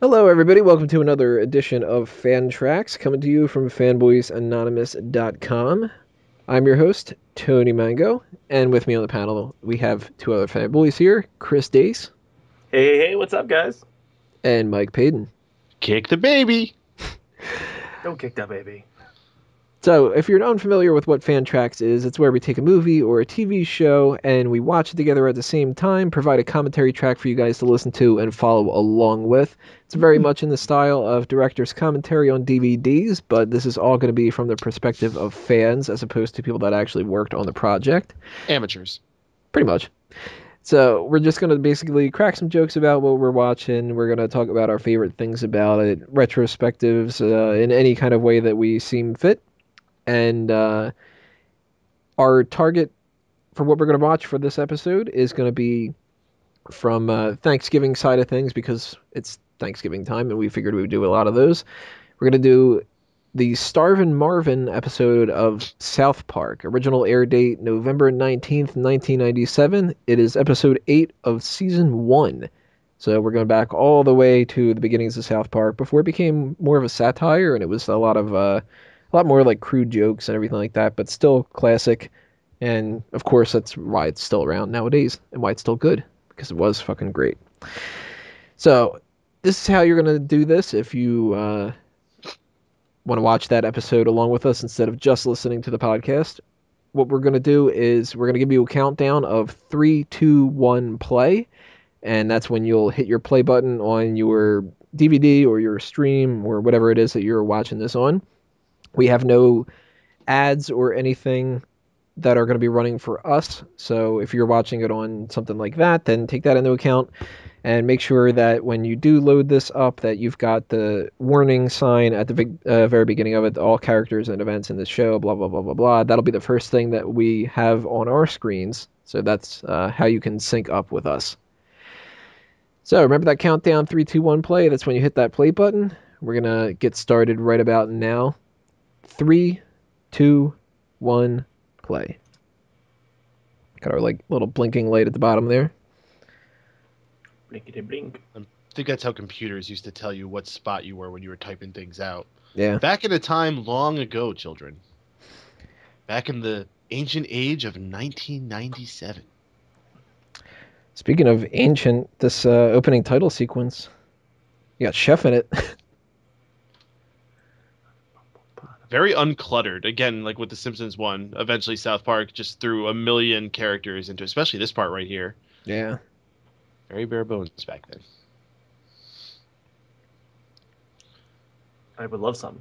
Hello, everybody. Welcome to another edition of FanTracks, coming to you from fanboysanonymous.com. I'm your host, Tony Mango, and with me on the panel, we have two other fanboys here, Chris Dace Hey, what's up, guys? and Mike Paden. Kick the baby. Don't kick that baby. So, if you're unfamiliar with what FanTracks is, it's where we take a movie or a TV show and we watch it together at the same time, provide a commentary track for you guys to listen to and follow along with. It's very much in the style of director's commentary on DVDs, but this is all going to be from the perspective of fans as opposed to people that actually worked on the project. Amateurs. Pretty much. So, we're just going to basically crack some jokes about what we're watching. We're going to talk about our favorite things about it, retrospectives, in any kind of way that we seem fit. And our target for what we're going to watch for this episode is going to be from Thanksgiving side of things because it's Thanksgiving time and we figured we would do a lot of those. We're going to do the Starvin Marvin episode of South Park. Original air date November 19th, 1997. It is episode 8 of season 1. So we're going back all the way to the beginnings of South Park before it became more of a satire and it was a lot more like crude jokes and everything like that, but still classic. And of course, that's why it's still around nowadays and why it's still good because it was fucking great. So this is how you're gonna do this if you want to watch that episode along with us instead of just listening to the podcast. What we're gonna do is we're gonna give you a countdown of 3, 2, 1, play, and that's when you'll hit your play button on your DVD or your stream or whatever it is that you're watching this on. We have no ads or anything that are going to be running for us. So if you're watching it on something like that, then take that into account and make sure that when you do load this up that you've got the warning sign at the very beginning of it, all characters and events in the show, blah, blah, blah, blah, blah. That'll be the first thing that we have on our screens. So that's how you can sync up with us. So remember that countdown, 3, 2, 1, play. That's when you hit that play button. We're going to get started right about now. 3, 2, 1, play. Got our like little blinking light at the bottom there. Blinkety blink. I think that's how computers used to tell you what spot you were when you were typing things out. Yeah. Back in a time long ago, children. Back in the ancient age of 1997. Speaking of ancient, this opening title sequence, you got Chef in it. Very uncluttered. Again, like with the Simpsons one, eventually South Park just threw a million characters into, especially this part right here. Yeah. Very bare bones back then. I would love some.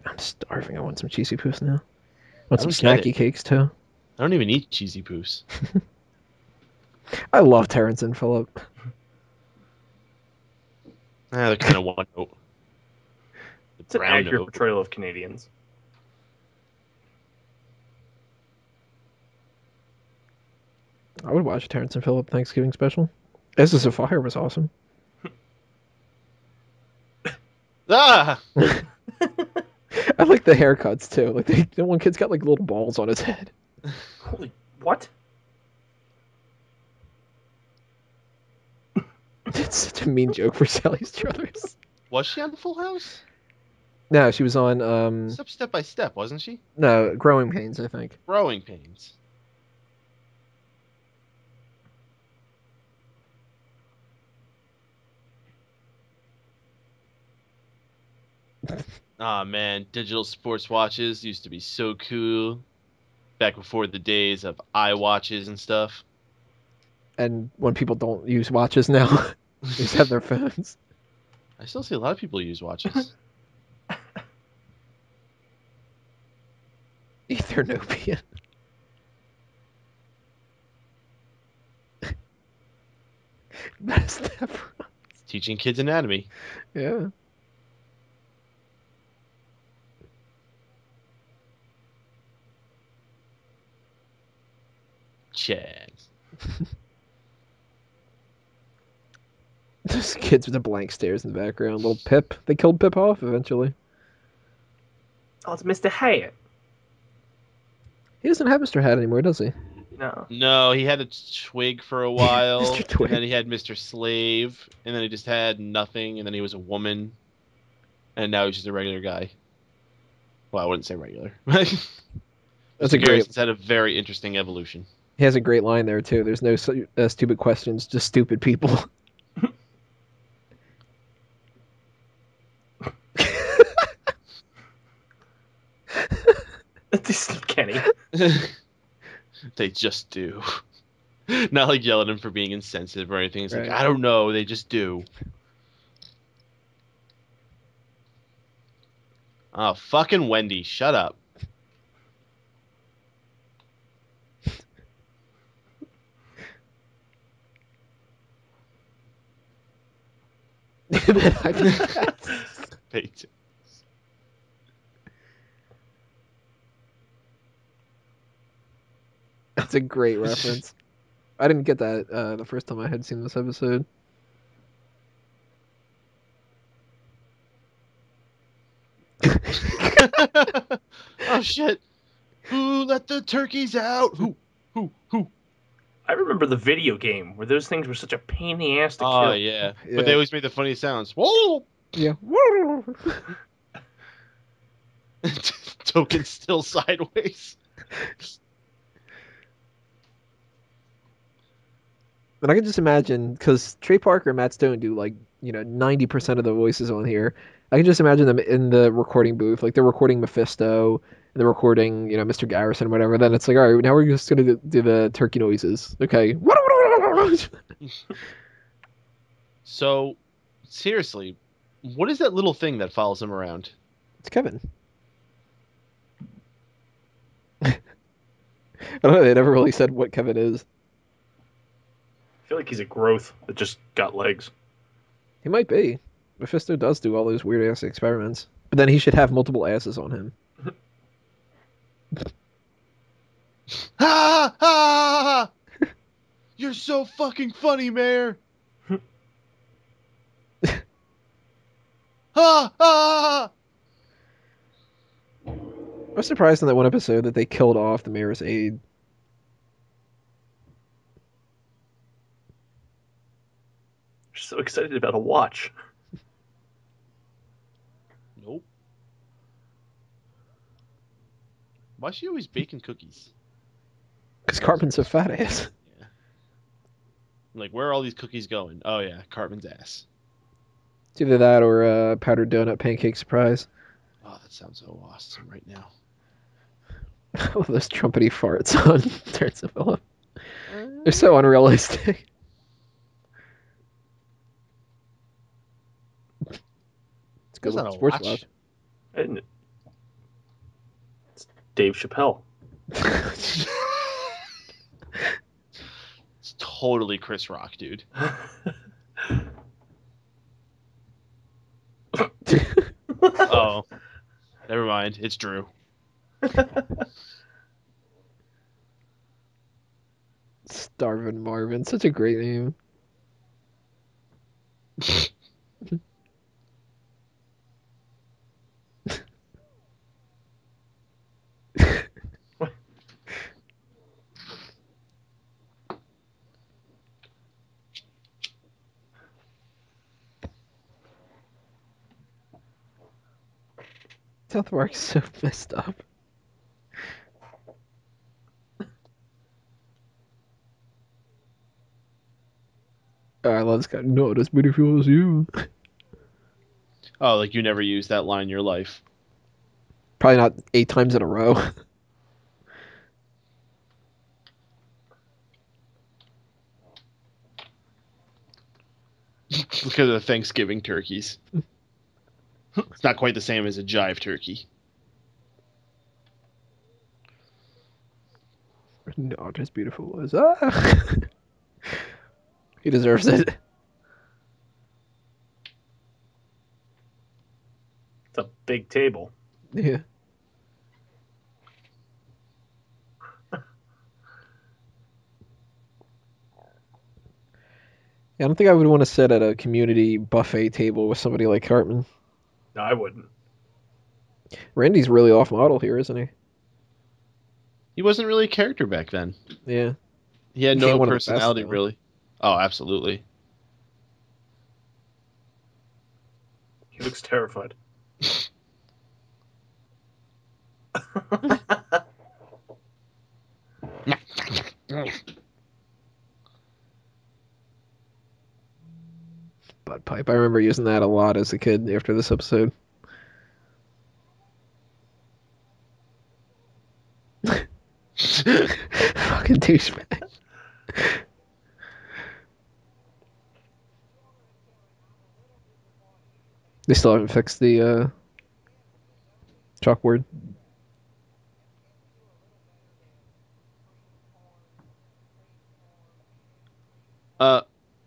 I'm starving. I want some cheesy poofs now. I want some don't get snacky it. cakes too. I don't even eat cheesy poofs. I love Terrence and Phillip. They're kind of one note. It's an Brown accurate note. portrayal of Canadians. I would watch Terrence and Phillip Thanksgiving special. This is a Fire was awesome. Ah! I like the haircuts too. Like the one kid's got like little balls on his head. Holy, what? It's such a mean joke for Sally Struthers. Was she on Full House? No, she was on Step by Step, wasn't she? no, Growing Pains, I think. Growing Pains. Ah, man, digital sports watches used to be so cool. Back before the days of iWatches and stuff. And when people don't use watches now, they just have their phones. I still see a lot of people use watches. Ethernopian. Best ever. Teaching kids anatomy. Yeah. Chags. Just kids with the blank stares in the background. Little Pip. They killed Pip off eventually. Oh, it's Mr. Hyatt. He doesn't have Mr. Hat anymore, does he? No. No, he had a twig for a while, Mr. and Twig. then he had Mr. Slave, and then he just had nothing, and then he was a woman, and now he's just a regular guy. Well, I wouldn't say regular. That's Mr. a great. Garrison's had a very interesting evolution. He has a great line there too. There's no stupid questions, just stupid people. Kenny. They just do. Not like yelling at him for being insensitive or anything. It's Right. like, I don't know, they just do. Oh, fucking Wendy, shut up. Paden. That's a great reference. I didn't get that the first time I had seen this episode. Oh shit. Who let the turkeys out? Who? I remember the video game where those things were such a pain in the ass to Oh kill. yeah. Yeah. But they always made the funniest sounds. Whoa! Yeah. Token still sideways. And I can just imagine, because Trey Parker and Matt Stone do like 90% of the voices on here. I can just imagine them in the recording booth, like they're recording Mephisto and they're recording Mr. Garrison, whatever. Then it's like, all right, now we're just gonna do the turkey noises. Okay. So, seriously, what is that little thing that follows him around? It's Kevin. I don't know. They never really said what Kevin is. I feel like he's a growth that just got legs. He might be. Mephisto does do all those weird ass experiments, but then he should have multiple asses on him. Ha ha ha! You're so fucking funny, Mayor. Ha ha! I was surprised in that one episode that they killed off the mayor's aide. So excited about a watch. Nope. Why is she always baking cookies? Because Cartman's a fat ass. Yeah. Like, where are all these cookies going? Oh yeah, Cartman's ass. It's either that or powdered donut pancake surprise. Oh, that sounds so awesome right now. All those trumpety farts on Terrence and Phillip. They're so unrealistic. It's good That's not a sports watch. watch. And it's Dave Chappelle. It's totally Chris Rock, dude. Oh, never mind. It's Drew. Starvin Marvin, such a great name. South Park's so messed up. Oh, I love this guy. Not as beautiful as you. Oh, like you never used that line in your life. Probably not 8 times in a row. Look at the Thanksgiving turkeys. It's not quite the same as a jive turkey. Not as beautiful as He deserves it. It's a big table. Yeah. Yeah, I don't think I would want to sit at a community buffet table with somebody like Cartman. No, I wouldn't. Randy's really off model here, isn't he? He wasn't really a character back then. Yeah. He had Became no one of the best, personality, though. really. Oh, absolutely. He looks terrified. Butt pipe. I remember using that a lot as a kid after this episode. Fucking douchebag. They still haven't fixed the chalkboard. uh,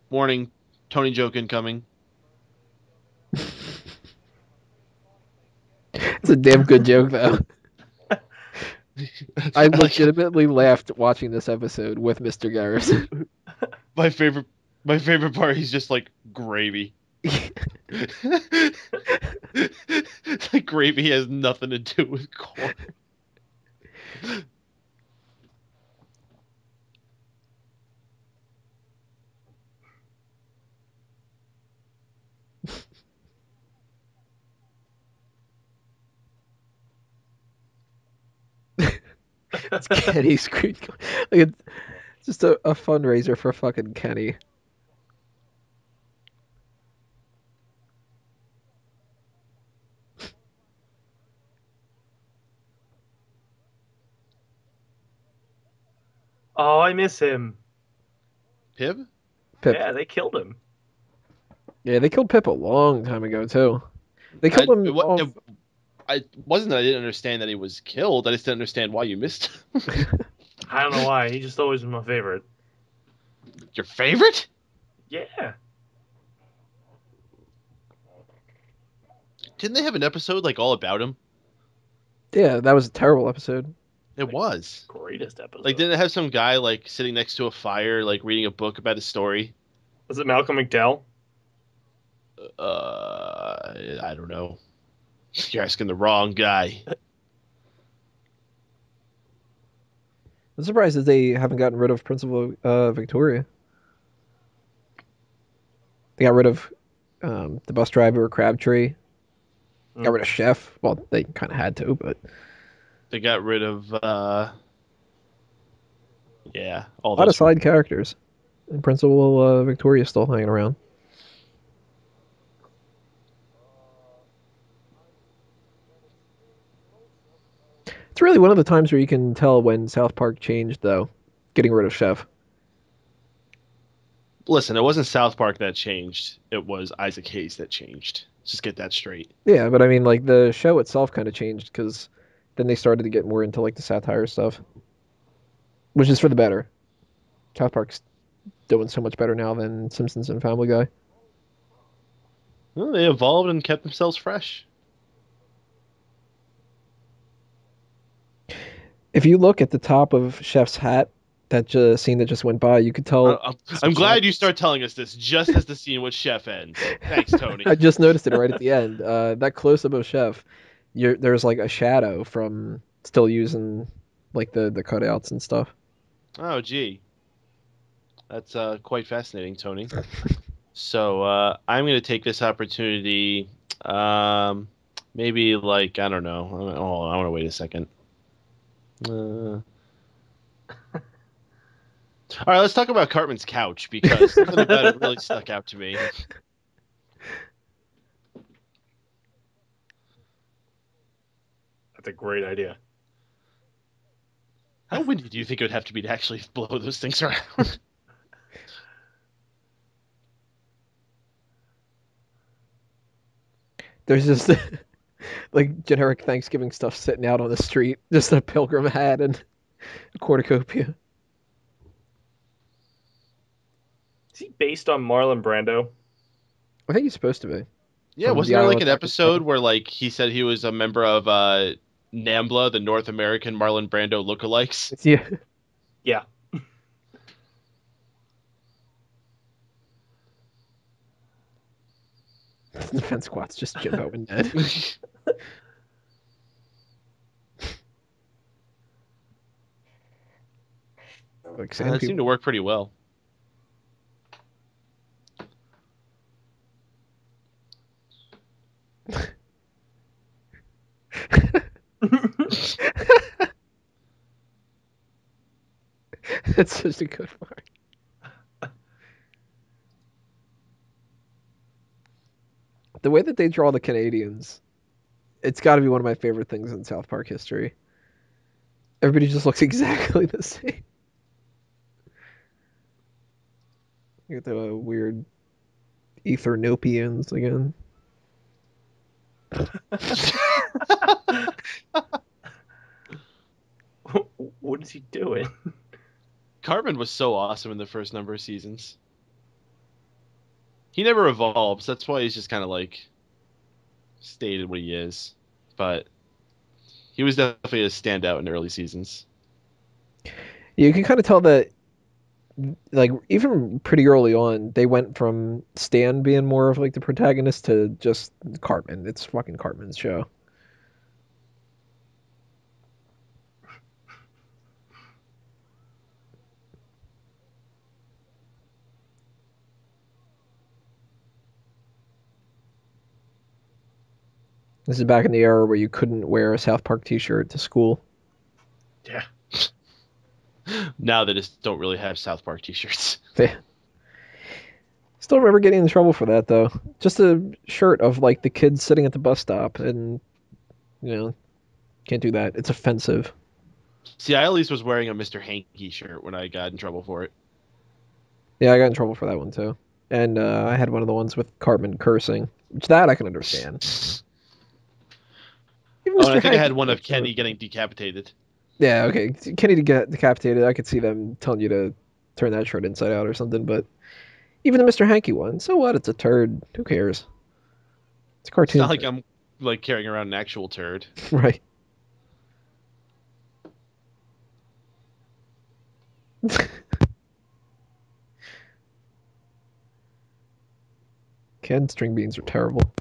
warning, Tony joke incoming. It's a damn good joke, though. I like legitimately laughed watching this episode with Mr. Garrison. my favorite. My favorite part. He's just like gravy. Like gravy has nothing to do with corn. It's Kenny's Creek. Like it's just a fundraiser for fucking Kenny. Oh, I miss him. Pib? Pip. Yeah, they killed him. Yeah, they killed Pip a long time ago too. They killed him off. I wasn't that I didn't understand that he was killed. I just didn't understand why you missed him. I don't know why. He just always was my favorite. Your favorite? Yeah. Didn't they have an episode like all about him? Yeah, that was a terrible episode. It was. Greatest episode. Like, didn't it have some guy like sitting next to a fire, like reading a book about his story? Was it Malcolm McDowell? I don't know. You're asking the wrong guy. I'm surprised that they haven't gotten rid of Principal Victoria. They got rid of the bus driver, Crabtree. Got rid of Chef. Well, they kind of had to, but They got rid of yeah, all a lot of those. side characters. And Principal Victoria's still hanging around. It's really one of the times where you can tell when South Park changed, though, getting rid of Chef. Listen, it wasn't South Park that changed. It was Isaac Hayes that changed. Let's just get that straight. Yeah, but I mean, like, the show itself kind of changed because then they started to get more into, like, the satire stuff, which is for the better. South Park's doing so much better now than Simpsons and Family Guy. Well, they evolved and kept themselves fresh. If you look at the top of Chef's hat, that scene that just went by, you could tell. I'm glad you start telling us this just as the scene with Chef ends. Thanks, Tony. I just noticed it right at the end. That close up of Chef, there's like a shadow from still using like the cutouts and stuff. Oh, gee. That's quite fascinating, Tony. So I'm going to take this opportunity. Maybe like I don't know. Oh, I want to wait a second. All right, let's talk about Cartman's couch because something about it really stuck out to me. That's a great idea. How windy do you think it would have to be to actually blow those things around? There's just like generic Thanksgiving stuff sitting out on the street, just a pilgrim hat and a cornucopia. Is he based on Marlon Brando? I think he's supposed to be. Yeah, From wasn't the there Isle like of an Dr. episode Snow. where like he said he was a member of NAMBLA, the North American Marlon Brando lookalikes? Yeah. Yeah. The defense squad's just Jimbo and Ned. Like sand It seemed to people. work pretty well. That's such a good part. The way that they draw the Canadians, it's got to be one of my favorite things in South Park history. Everybody just looks exactly the same. You get the weird Ethiopians again. What is he doing? Cartman was so awesome in the first number of seasons. He never evolves. That's why he's just kind of like stated what he is. But he was definitely a standout in the early seasons. You can kind of tell that, like, even pretty early on, they went from Stan being more of like the protagonist to just Cartman. It's fucking Cartman's show. This is back in the era where you couldn't wear a South Park t-shirt to school. Yeah. Now they just don't really have South Park t-shirts. Still remember getting in trouble for that though. Just a shirt of like the kids sitting at the bus stop, and can't do that. It's offensive. See, I at least was wearing a Mr. Hanky shirt when I got in trouble for it. Yeah, I got in trouble for that one too. And I had one of the ones with Cartman cursing, which that I can understand. Even Oh, and I Mr. think I Hanky. had one of Kenny getting decapitated. Yeah, okay. Kenny to get decapitated, I could see them telling you to turn that shirt inside out or something, but even the Mr. Hanky one, so what? It's a turd. Who cares? It's a It's not cartoon like turd. I'm like carrying around an actual turd. Right. Canned string beans are terrible.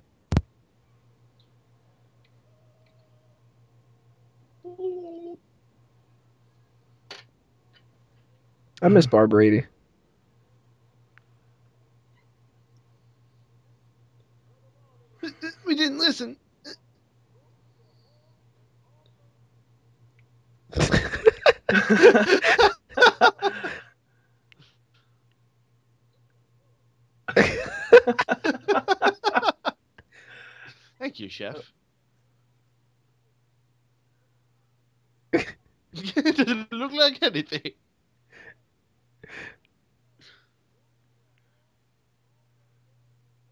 I miss Bar Brady. We didn't listen. Thank you, chef. It doesn't look like anything.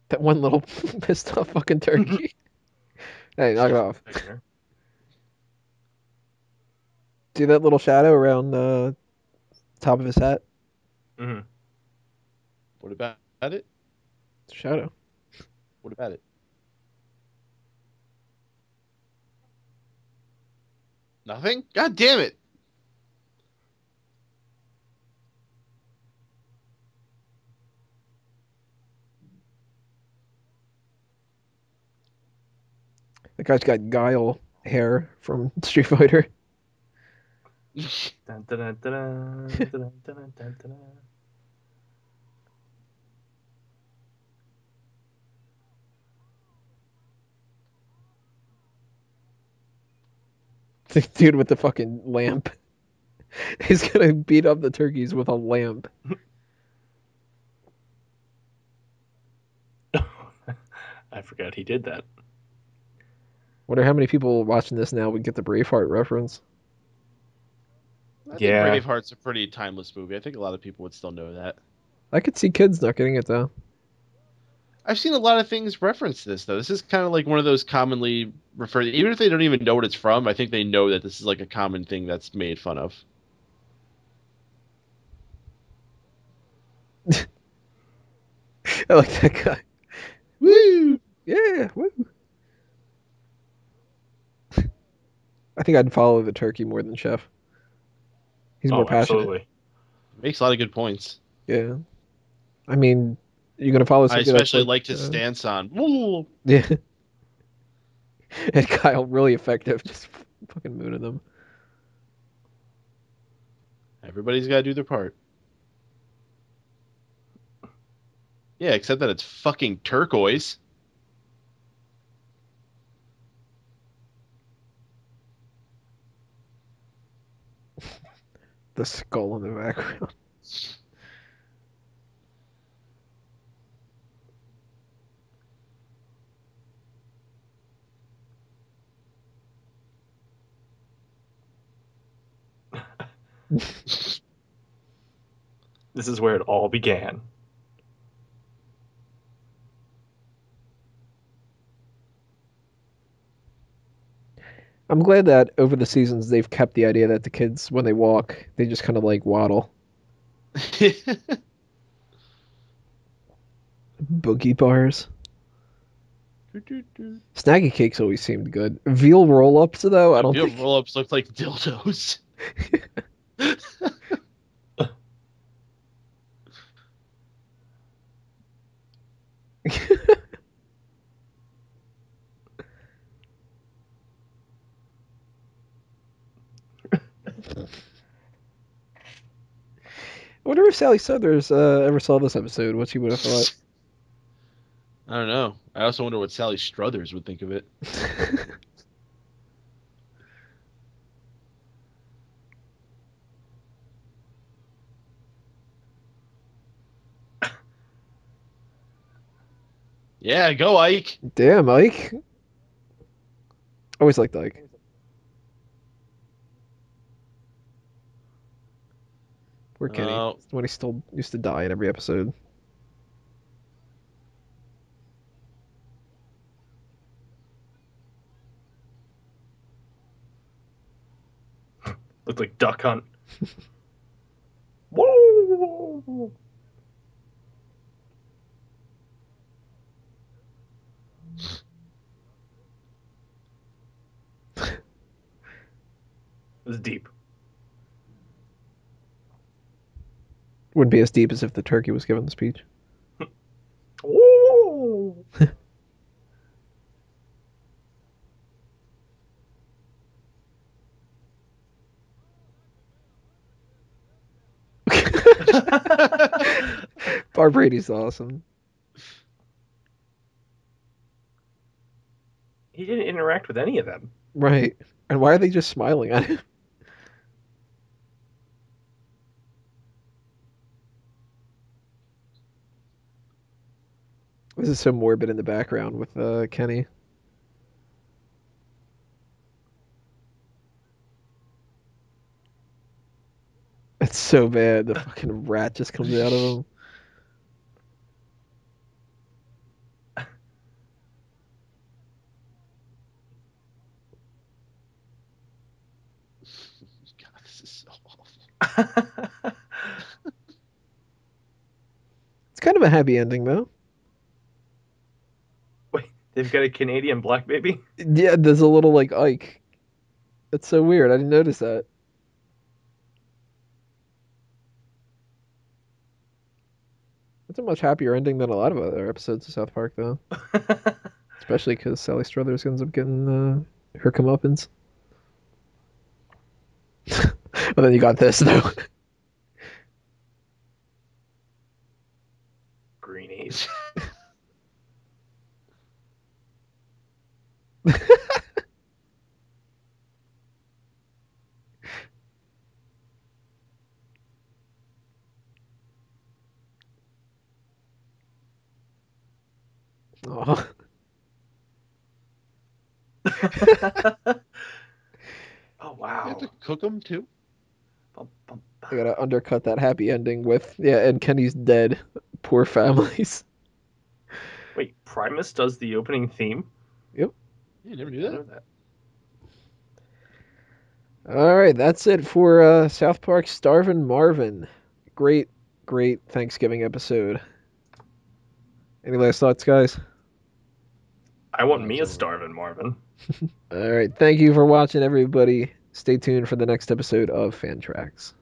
That one little pissed off fucking turkey. Hey, knock it off. See that little shadow around the top of his hat? Mm-hmm. What about it? It's a shadow. What about it? Nothing? God damn it. The guy's got guile hair from Street Fighter. Dun, dun, dun, dun, dun, dun, dun, dun, dun. The dude with the fucking lamp. He's gonna beat up the turkeys with a lamp. I forgot he did that. Wonder how many people watching this now would get the Braveheart reference. I think Yeah. Braveheart's a pretty timeless movie. I think a lot of people would still know that. I could see kids not getting it though. I've seen a lot of things reference this though. This is kind of like one of those commonly referred, even if they don't even know what it's from. I think they know that this is like a common thing that's made fun of. I like that guy. Woo! Yeah, woo! I think I'd follow the turkey more than Chef. He's more Oh, passionate. absolutely. Makes a lot of good points. Yeah. I mean, you're gonna follow I somebody that's especially like, liked his stance on. "Woo!" yeah, and Kyle really effective, just fucking mooning them. Everybody's got to do their part. Yeah, except that it's fucking turquoise. The skull in the background. This is where it all began. I'm glad that over the seasons they've kept the idea that the kids, when they walk, they just kind of like waddle. Boogie bars. Snaggy cakes always seemed good. Veal roll-ups, though, I The don't veal think. roll-ups look like dildos. I wonder if Sally Southers ever saw this episode, what she would have thought. I don't know. I also wonder what Sally Struthers would think of it. Yeah, go Ike. Damn, Ike. Always liked Ike. Poor Kenny. Oh, When he still used to die in every episode. Looked like Duck Hunt. Whoa! It was deep. Wouldn't be as deep as if the turkey was given the speech. Whoa! Bar Brady's awesome. He didn't interact with any of them. Right. And why are they just smiling at him? This is so morbid in the background with Kenny. It's so bad. The fucking rat just comes out of him. God, this is so awful. It's kind of a happy ending, though. Wait, they've got a Canadian black baby? Yeah, there's a little like Ike. That's so weird. I didn't notice that. It's a much happier ending than a lot of other episodes of South Park, though. Especially because Sally Struthers ends up getting her comeuppance. But then you got this, though. Greenies. Oh, Oh You have wow. to cook them too. Bum, bum, I gotta undercut that happy ending with, yeah, and Kenny's dead. Poor families. Wait, Primus does the opening theme? Yep. You never knew I that. know that. All right, that's it for South Park Starvin Marvin. Great, great Thanksgiving episode. Any last thoughts, guys? I want Oh, me it's a over. Starvin Marvin. All right, thank you for watching, everybody. Stay tuned for the next episode of FanTracks.